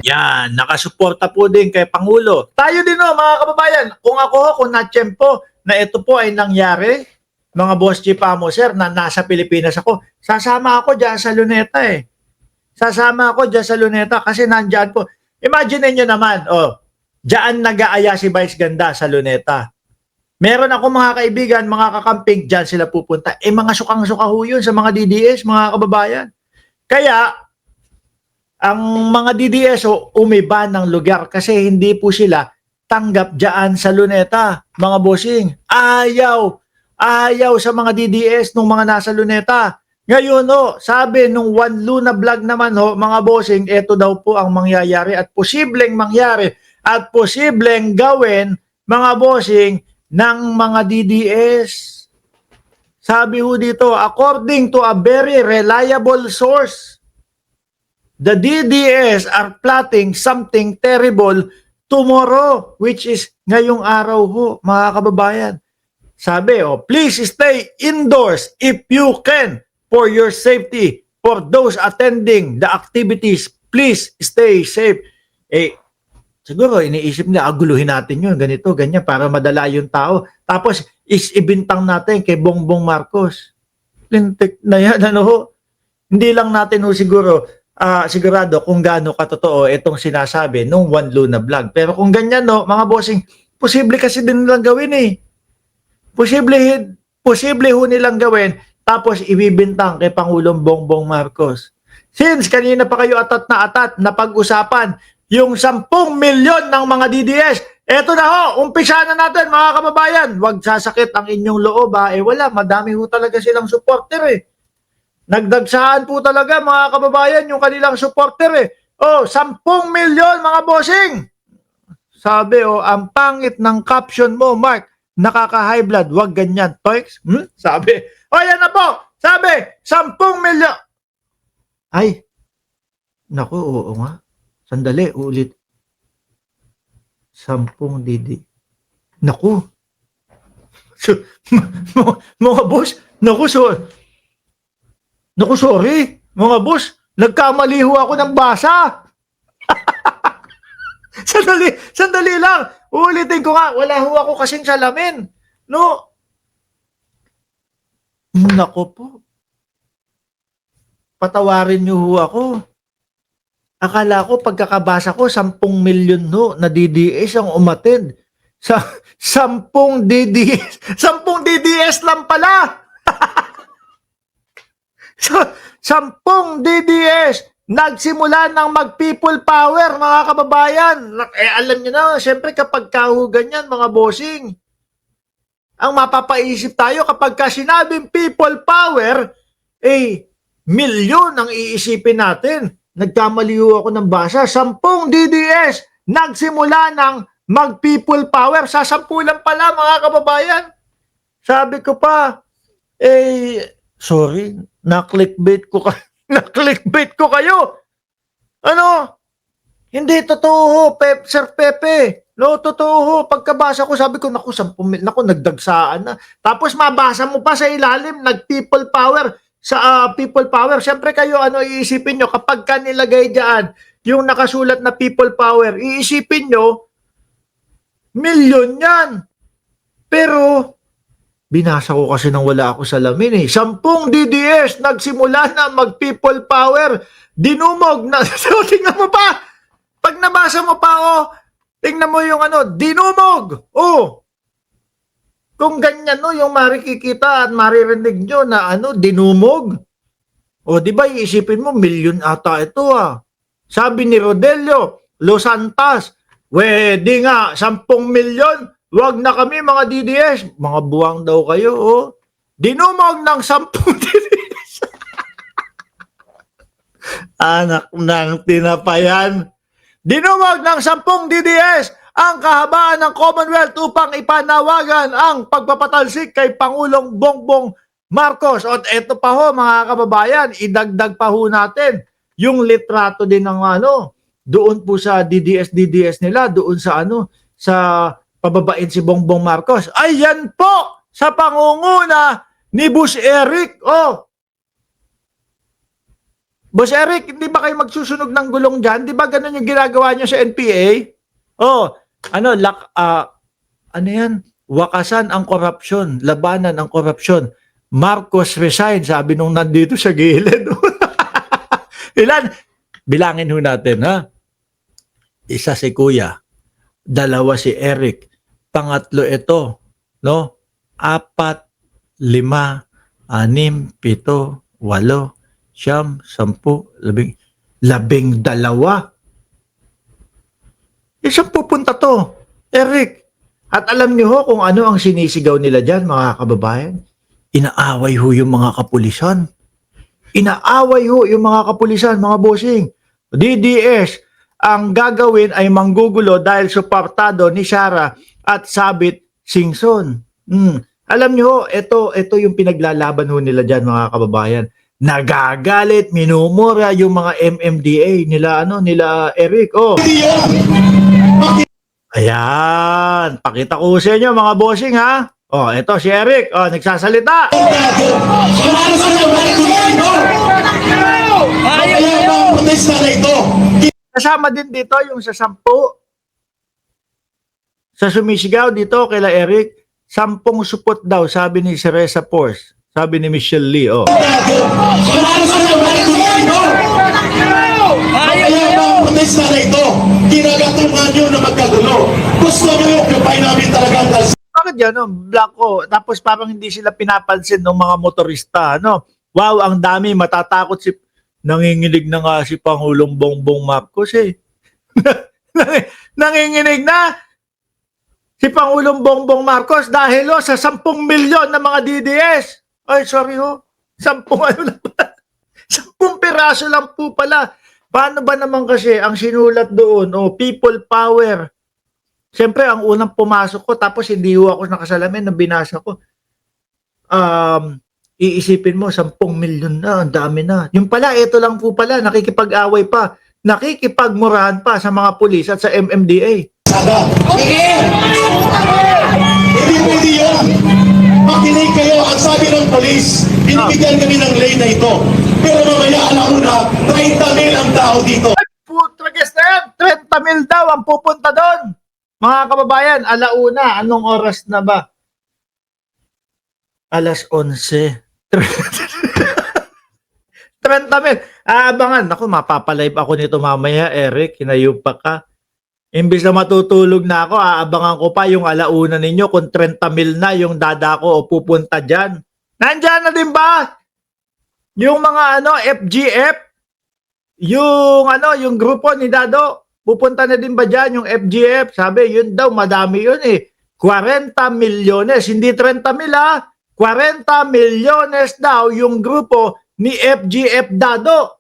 Yan, nakasuporta po din kay Pangulo. Tayo din mga kababayan, kung natsyempo na ito po ay nangyari, mga boss Chipamo, sir, na nasa Pilipinas ako, sasama ako dyan sa Luneta eh. Sasama ako dyan sa Luneta kasi nandyan po. Imagine nyo naman, dyan nag-aaya si Vice Ganda sa Luneta. Meron ako mga kaibigan, mga kakamping, dyan sila pupunta. Mga sukang-suka ho yun sa mga DDS, mga kababayan. Kaya, ang mga DDS umiba ng lugar kasi hindi po sila tanggap dyan sa Luneta, mga bossing. Ayaw sa mga DDS nung mga nasa Luneta. Ngayon sabi nung One Luna vlog naman mga bossing, ito daw po ang mangyayari at posibleng mangyari at posibleng gawin, mga bossing, ng mga DDS. Sabi ho dito, according to a very reliable source, the DDS are plotting something terrible tomorrow, which is ngayong araw ho, mga kababayan. Sabi, please stay indoors if you can for your safety. For those attending the activities, please stay safe. Siguro iniisip niya, aguluhin natin yun, ganito, ganyan, para madala yung tao. Tapos, ibintang natin kay Bongbong Marcos. Lintik na yan, Hindi lang natin siguro, sigurado kung gaano katotoo itong sinasabi nung One Luna vlog. Pero kung ganyan, mga bossing, posible kasi din nilang gawin eh. Posible ho nilang gawin, tapos ibibintang kay Pangulong Bongbong Marcos. Since kanina pa kayo atat na pag-usapan, yung 10 milyon ng mga DDS, eto na umpisa na natin mga kababayan. Huwag sasakit ang inyong loob wala, madami ho talaga silang supporter eh. Nagdagsaan po talaga mga kababayan yung kanilang supporter eh. 10 milyon mga bossing. Sabi ang pangit ng caption mo, Mark, nakaka-high blood, wag ganyan, toix. Sabi, yan na po, sabi, 10 milyon. Ay, naku, oo nga. Sandali, ulit. 10 DD. Naku. Mga boss, naku, sorry. Mga boss, nagkamali ho ako ng basa. Sandali lang. Ulitin ko nga, wala ho ako kasing salamin. Naku po. Patawarin niyo ho ako. Akala ko pagkakabasa ko 10 milyon na DDS ang umattend. Sa 10 DDS. 10 DDS lang pala. So, 10 DDS nagsimula ng mag-people power, mga kababayan. Alam niyo na, syempre kapag ganyan, mga bossing, ang mapapaisip tayo kapag sinabing people power, milyon ang iisipin natin. Nagkamali ako ng basa. 10 DDS nagsimula ng mag-people power. Sa 10 lang pala, mga kababayan. Sabi ko pa, sorry, na-clickbait ko kayo. Hindi totoo, Sir Pepe. Totoo. Pagkabasa ko, sabi ko, naku, 10 milyon, nagdagsaan na. Tapos mabasa mo pa sa ilalim, nag-people power. Sa people power, syempre kayo, iisipin nyo, kapag nilagay dyan, yung nakasulat na people power, iisipin nyo, milyon yan. Pero, binasa ko kasi nang wala ako sa lamin 10 DDS, nagsimula na mag-people power, dinumog na, so tingnan mo pa, pag nabasa mo pa, tingnan mo yung dinumog, kung ganyan yung marikikita at maririnig nyo na dinumog. Di ba iisipin mo, milyon ata ito Sabi ni Rodelio Los Santos, di nga, 10 milyon, wag na kami mga DDS. Mga buwang daw kayo, Dinumog ng 10 DDS. Anak ng tinapayan. Dinumog ng 10 DDS ang kahabaan ng Commonwealth upang ipanawagan ang pagpapatalsik kay Pangulong Bongbong Marcos. At eto pa mga kababayan, idagdag pa natin yung litrato din ng doon po sa DDS nila, doon sa sa pababain si Bongbong Marcos. Ayan po sa pangunguna ni Boss Eric. Boss Eric, hindi ba kayo magsusunog ng gulong dyan? Di ba ganun yung ginagawa nyo sa NPA? Oh, ano, ano yan? Wakasan ang korupsyon, labanan ang korupsyon. Marcos resign, sabi nung nandito sa gilid. Ilan? Bilangin ho natin, ha? Isa si Kuya, dalawa si Eric, pangatlo ito, no? 4, 5, 6, 7, 8, 9, 10, 12. Isang pupunta to, Eric. At alam niyo ho kung ano ang sinisigaw nila dyan, mga kababayan? Inaaway ho yung mga kapulisan. Inaaway ho yung mga kapulisan, mga bossing. DDS, ang gagawin ay manggugulo dahil suportado ni Sara at Sabit Singson. Alam niyo ho, ito yung pinaglalaban ho nila dyan, mga kababayan. Nagagalit, minumura yung mga MMDA nila Eric. Oh. Ayan, pakita ko sa inyo mga bossing, ha. Oh, ito si Eric, oh, nagsasalita. Kasama din dito yung sa 10. Sa sumisigaw dito kila Eric, 10 supot daw, sabi ni Ceresa Force. Sabi ni Michelle Lee, oh. Protesta na ito, ginagatungan nyo na magkagulo. Gusto nyo yung occupy namin talaga ang dalsa. Bakit yan, no? Black, oh. Tapos parang hindi sila pinapansin ng mga motorista, no? Wow, ang dami, matatakot si... Nanginginig na nga si Pangulong Bongbong Marcos, eh. Nanginginig na si Pangulong Bongbong Marcos dahil oh, sa 10 milyon na mga DDS. Ay, sorry ho. 10 ano lang pala. 10 piraso lang po pala. Paano ba naman kasi ang sinulat doon? Oh, people power. Siyempre, ang unang pumasok ko, tapos hindi ho ako nakasalamin nung binasa ko. Iisipin mo, 10 milyon na, ang dami na. Yung pala, ito lang po pala, nakikipag-away pa, nakikipagmurahan pa sa mga pulis at sa MMDA. Hindi pwede yun. Makinig kayo, ang sabi ng polis, binibigyan kami ng lane na ito. Pero mamaya alauna, 30,000 ang tao dito. Putrages na yan, 30,000 daw ang pupunta doon. Mga kababayan, alauna, anong oras na ba? Alas 11. 30,000. Aabangan. Ako, mapapalive ako nito mamaya, Eric. Hinayupa ka. Imbis na matutulog na ako, aabangan ko pa yung alauna ninyo kung 30,000 na yung dada ko o pupunta dyan. Nandyan na din ba? Yung mga FGF? Yung grupo ni Dado? Pupunta na din ba dyan yung FGF? Sabi, yun daw, madami yun eh. 40 milyones. Hindi 30,000 ah. 40 milyones daw yung grupo ni FGF Dado.